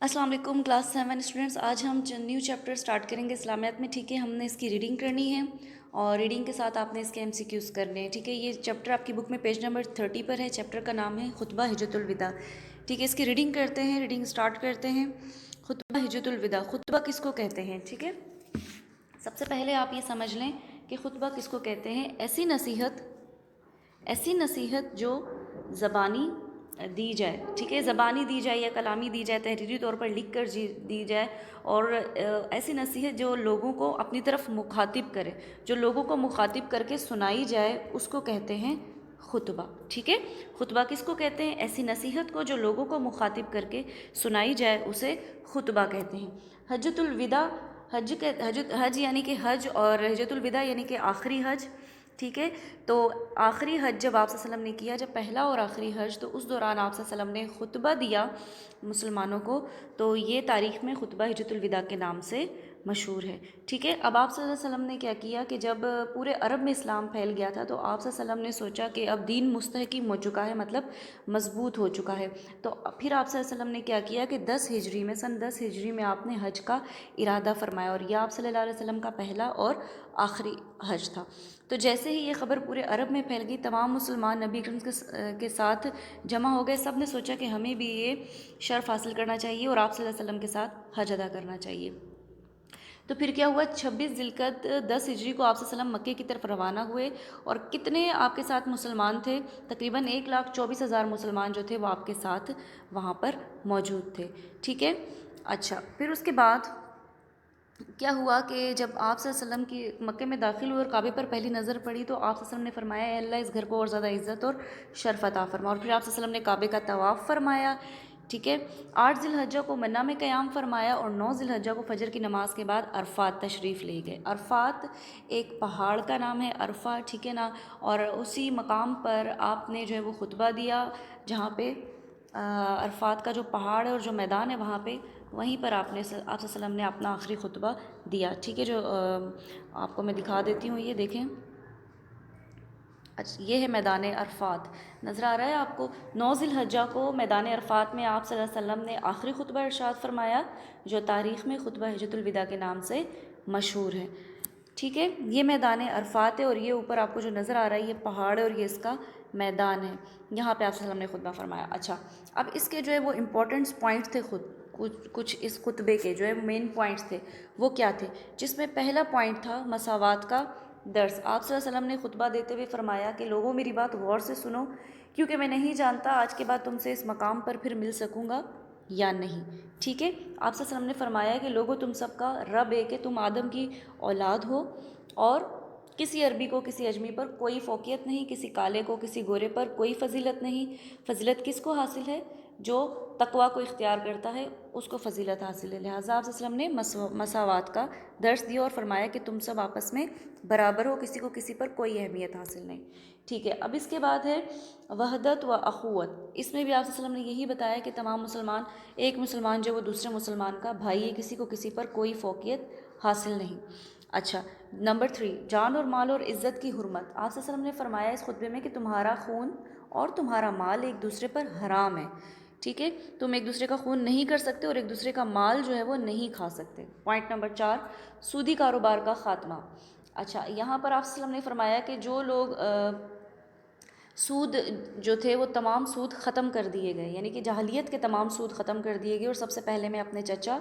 अस्सलाम वालेकुम class 7 students. आज हम न्यू चैप्टर स्टार्ट करेंगे इस्लामियात में। ठीक है, हमने इसकी रीडिंग करनी है और रीडिंग के साथ आपने इसके एमसीक्यूज़ करने हैं। ठीक है, ये चैप्टर आपकी बुक में पेज नंबर 30 पर है। चैप्टर का नाम है खुतबा हिज्जतुल विदा। ठीक है, इसकी रीडिंग करते हैं, रीडिंग स्टार्ट करते हैं। खुतबा हिज्जतुल विदा, खुतबा किसको कहते हैं? ठीक है, सबसे पहले आप ये समझ लें कि खुतबा किसको कहते हैं। ऐसी नसीहत जो ज़बानी दी जाए, ठीक है, ज़बानी दी जाए या कलामी दी जाए, तहरीरी तौर पर लिख कर दी जाए, और ऐसी नसीहत जो लोगों को अपनी तरफ मुखातिब करे, जो लोगों को मुखातिब करके सुनाई जाए, उसको कहते हैं खुतबा। ठीक है, खुतबा किसको कहते हैं? ऐसी नसीहत को जो लोगों को मुखातिब करके सुनाई जाए उसे खुतबा कहते हैं। हज्जतुल विदा, हज यानी कि हज, और हिज्जतुल विदा यानी कि आखिरी हज। ठीक है, तो आखिरी हज जब आप सल्लम ने किया, जब पहला और आखिरी हज, तो उस दौरान आप सल्लम ने खुतबा दिया मुसलमानों को, तो ये तारीख़ में खुतबा हिज्जतुल विदा के नाम से मशहूर है। ठीक है, अब आप सल्लल्लाहु अलैहि वसल्लम ने क्या किया कि जब पूरे अरब में इस्लाम फैल गया था, तो आप सल्लल्लाहु अलैहि वसल्लम ने सोचा कि अब दीन मुस्तहकीम हो चुका है, मतलब मजबूत हो चुका है। तो फिर आप सल्लल्लाहु अलैहि वसल्लम ने क्या किया कि 10 हिजरी में, सन 10 हिजरी में आपने हज का इरादा फरमाया, और यह आप सल्लल्लाहु अलैहि वसल्लम का पहला और आखिरी हज था। तो जैसे ही ये ख़बर पूरे अरब में फैल गई, तमाम मुसलमान नबी अकरम के साथ जमा हो गए। सब ने सोचा कि हमें भी ये शर्फ़ हासिल करना चाहिए और आप सल्लल्लाहु अलैहि वसल्लम के साथ हज अदा करना चाहिए। तो फिर क्या हुआ, 26 ज़िलक़द 10 हिजरी को आप सल्लल्लाहु अलैहि वसल्लम मक्के की तरफ रवाना हुए। और कितने आपके साथ मुसलमान थे? तकरीबन 1,24,000 मुसलमान जो थे वो आपके साथ वहाँ पर मौजूद थे। ठीक है, अच्छा, फिर उसके बाद क्या हुआ कि जब आप सल्लम की मक्के में दाखिल हुए और काबे पर पहली नज़र पड़ी, तो आप सल्लम ने फरमाया, ऐ अल्लाह, इस घर को और ज़्यादा इज़्ज़त और शर्फ़ अता फरमा। और फिर आप सल्लम ने काबे का तवाफ़ फरमाया। ठीक है, 8 ज़िलहज्जा को मन्ना में क़याम फरमाया, और 9 ज़िलहज्जा को फ़जर की नमाज़ के बाद अरफ़ात तशरीफ़ ले गए। अरफ़ात एक पहाड़ का नाम है, अरफ़ा, ठीक है ना। और उसी मकाम पर आपने जो है वो खुतबा दिया, जहाँ पे अरफ़ात का जो पहाड़ है और जो मैदान है वहाँ पे, वहीं पर आप सल्लम ने अपना आखिरी खुतबा दिया। ठीक है, जो आपको मैं दिखा देती हूँ, ये देखें। अच्छा, ये है मैदान अरफ़ात, नज़र आ रहा है आपको। 9 ज़िलहज्जा को मैदान अरफ़ात में आप सल्लल्लाहु अलैहि वसल्लम ने आखिरी खुतबा इरशाद फरमाया, जो तारीख़ में खुतबा हिज्जतुल विदा के नाम से मशहूर है। ठीक है, ये मैदान अरफ़ात है, और ये ऊपर आपको जो नज़र आ रहा है ये पहाड़ है, और ये इसका मैदान है, यहाँ पे आप सल्लल्लाहु अलैहि वसल्लम ने खुतबा फरमाया। अच्छा, अब इसके जो है वो इम्पोर्टेंट्स पॉइंट्स थे, कुछ इस खुतबे के जो है मेन पॉइंट्स थे, वो क्या थे? जिसमें पहला पॉइंट था मसावात का दर्स। आप सल्लल्लाहु अलैहि वसल्लम ने खुतबा देते हुए फरमाया कि लोगों, मेरी बात गौर से सुनो, क्योंकि मैं नहीं जानता आज के बाद तुमसे इस मकाम पर फिर मिल सकूँगा या नहीं। ठीक है, आप सल्लल्लाहु अलैहि वसल्लम ने फरमाया कि लोगों, तुम सबका रब एक है, तुम आदम की औलाद हो, और किसी अरबी को किसी अजमी पर कोई फ़ौक़ियत नहीं, किसी काले को किसी गोरे पर कोई फ़जीलत नहीं। फ़जीलत किसको हासिल है? जो तक़वा को इख्तियार करता है, उसको फ़जीलत हासिल है। लिहाजा आप सल्लल्लाहु अलैहि वसल्लम ने मसावात का दर्स दिया और फरमाया कि तुम सब आपस में बराबर हो, किसी को किसी पर कोई अहमियत हासिल नहीं। ठीक है, अब इसके बाद है वहदत व अख़ुवत। इसमें भी आप सल्लल्लाहु अलैहि वसल्लम ने यही बताया कि तमाम मुसलमान, एक मुसलमान जो वो दूसरे मुसलमान का भाई है, किसी को किसी पर कोई फ़ौक़ियत हासिल नहीं। अच्छा, नंबर 3, जान और माल और इज़्ज़त की हुर्मत। आप सल्लल्लाहु अलैहि वसल्लम ने फरमाया इस खुतबे में कि तुम्हारा खून और तुम्हारा माल एक दूसरे पर हराम है। ठीक है, तुम एक दूसरे का खून नहीं कर सकते और एक दूसरे का माल जो है वो नहीं खा सकते। पॉइंट नंबर 4, सूदी कारोबार का ख़ात्मा। अच्छा, यहाँ पर आप सल्लल्लाहु अलैहि वसल्लम ने फरमाया कि जो लोग सूद जो थे वो तमाम सूद ख़त्म कर दिए गए, यानी कि जahलियत के तमाम सूद ख़त्म कर दिए गए। और सबसे पहले मैं अपने चचा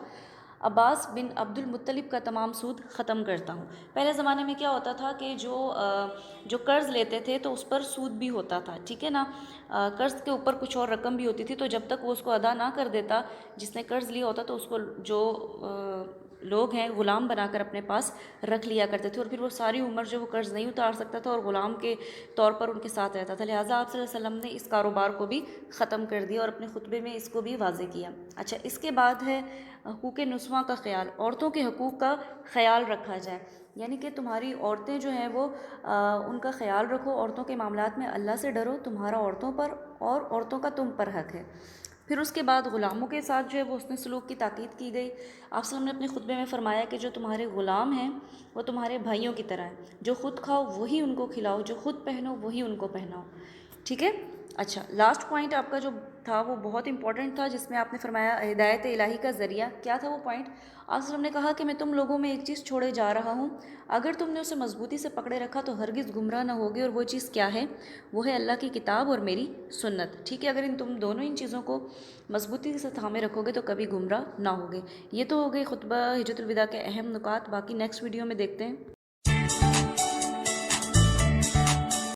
अब्बास बिन अब्दुल मुत्तलिब का तमाम सूद ख़त्म करता हूँ। पहले ज़माने में क्या होता था कि जो कर्ज़ लेते थे तो उस पर सूद भी होता था, ठीक है ना। कर्ज़ के ऊपर कुछ और रकम भी होती थी, तो जब तक वो उसको अदा ना कर देता, जिसने कर्ज़ लिया होता, तो उसको जो लोग हैं ग़ुलाम बनाकर अपने पास रख लिया करते थे, और फिर वो सारी उम्र जो वो कर्ज़ नहीं उतार सकता था और ग़ुलाम के तौर पर उनके साथ रहता था। लिहाजा आप सल्लल्लाहु अलैहि वसल्लम ने इस कारोबार को भी ख़त्म कर दिया और अपने खुतबे में इसको भी वाज़े किया। अच्छा, इसके बाद है हकूक़ नुस्वा का ख़याल, औरतों के हकूक़ का ख़याल रखा जाए, यानी कि तुम्हारी औरतें जो हैं वो उनका ख़याल रखो, औरतों के मामलात में अल्लाह से डरो, तुम्हारा औरतों पर और औरतों का तुम पर हक़ है। फिर उसके बाद ग़ुलामों के साथ जो है वो हुस्न सलूक की ताकीद की गई। आप सल्लल्लाहु अलैहि वसल्लम ने अपने खुतबे में फ़रमाया कि जो तुम्हारे ग़ुलाम हैं वो तुम्हारे भाइयों की तरह हैं, जो ख़ुद खाओ वही उनको खिलाओ, जो ख़ुद पहनो वही उनको पहनाओ। ठीक है, अच्छा, लास्ट पॉइंट आपका जो تھا وہ بہت امپورٹنٹ تھا، جس میں آپ نے فرمایا ہدایت الہی کا ذریعہ کیا تھا وہ پوائنٹ؟ آپ وسلم نے کہا کہ میں تم لوگوں میں ایک چیز چھوڑے جا رہا ہوں، اگر تم نے اسے مضبوطی سے پکڑے رکھا تو ہرگز گمراہ نہ ہوگے، اور وہ چیز کیا ہے؟ وہ ہے اللہ کی کتاب اور میری سنت، ٹھیک ہے؟ اگر تم دونوں ان چیزوں کو مضبوطی سے تھامے رکھو گے تو کبھی گمراہ نہ ہوگے۔ یہ تو ہو گئی خطبہ ہجرت الوداع کے اہم نکات، باقی نیکسٹ ویڈیو میں دیکھتے ہیں۔